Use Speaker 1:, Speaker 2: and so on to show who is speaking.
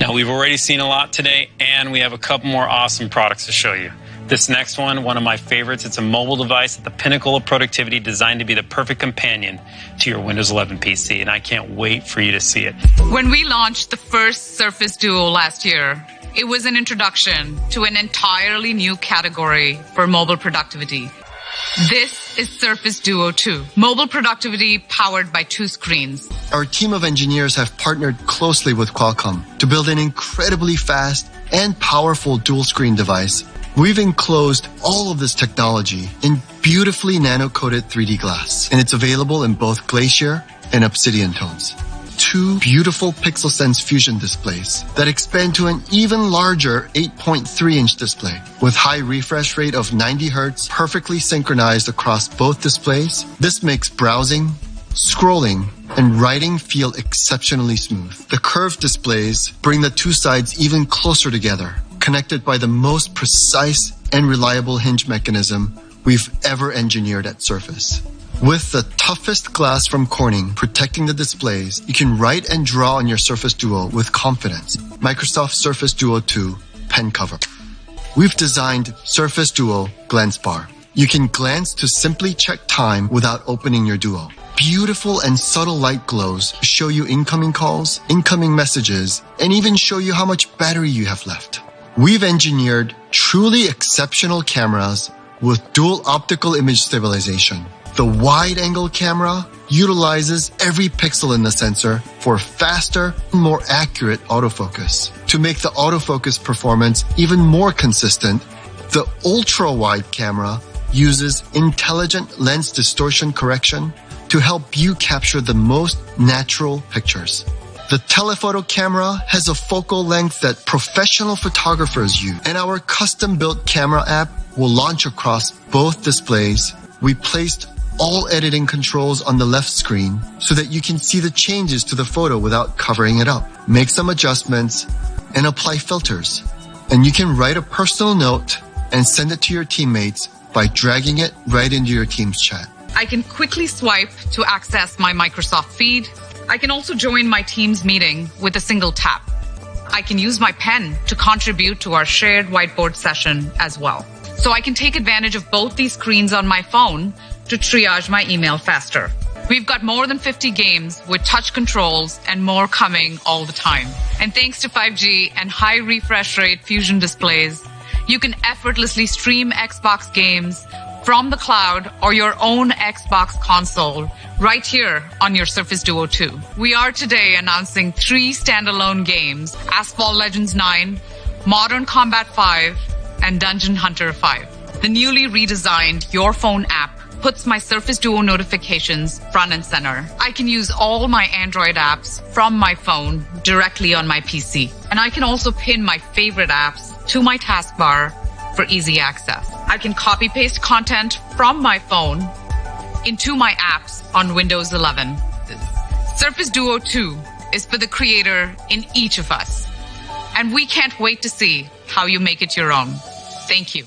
Speaker 1: Now, we've already seen a lot today, and we have a couple more awesome products to show you. This next one of my favorites, it's a mobile device at the pinnacle of productivity, designed to be the perfect companion to your Windows 11 PC, and I can't wait for you to see it.
Speaker 2: When we launched the first Surface Duo last year, it was an introduction to an entirely new category for mobile productivity. This is Surface Duo 2, mobile productivity powered by 2 screens.
Speaker 3: Our team of engineers have partnered closely with Qualcomm to build an incredibly fast and powerful dual-screen device. We've enclosed all of this technology in beautifully nano-coated 3D glass, and it's available in both Glacier and Obsidian tones. 2 beautiful Pixel Sense Fusion displays that expand to an even larger 8.3-inch display. With high refresh rate of 90 Hz, perfectly synchronized across both displays, this makes browsing, scrolling, and writing feel exceptionally smooth. The curved displays bring the 2 sides even closer together, connected by the most precise and reliable hinge mechanism we've ever engineered at Surface. With the toughest glass from Corning protecting the displays, you can write and draw on your Surface Duo with confidence. Microsoft Surface Duo 2 pen cover. We've designed Surface Duo Glance Bar. You can glance to simply check time without opening your Duo. Beautiful and subtle light glows show you incoming calls, incoming messages, and even show you how much battery you have left. We've engineered truly exceptional cameras with dual optical image stabilization. The wide-angle camera utilizes every pixel in the sensor for faster and more accurate autofocus. To make the autofocus performance even more consistent, the ultra-wide camera uses intelligent lens distortion correction to help you capture the most natural pictures. The telephoto camera has a focal length that professional photographers use, and our custom-built camera app will launch across both displays. We placed all editing controls on the left screen so that you can see the changes to the photo without covering it up. Make some adjustments and apply filters. And you can write a personal note and send it to your teammates by dragging it right into your team's chat.
Speaker 2: I can quickly swipe to access my Microsoft feed. I can also join my team's meeting with a single tap. I can use my pen to contribute to our shared whiteboard session as well. So I can take advantage of both these screens on my phone to triage my email faster. We've got more than 50 games with touch controls and more coming all the time. And thanks to 5G and high refresh rate Fusion displays, you can effortlessly stream Xbox games from the cloud or your own Xbox console right here on your Surface Duo 2. We are today announcing 3 standalone games: Asphalt Legends 9, Modern Combat 5, and Dungeon Hunter 5. The newly redesigned Your Phone app puts my Surface Duo notifications front and center. I can use all my Android apps from my phone directly on my PC. And I can also pin my favorite apps to my taskbar for easy access. I can copy-paste content from my phone into my apps on Windows 11. Surface Duo 2 is for the creator in each of us. And we can't wait to see how you make it your own. Thank you.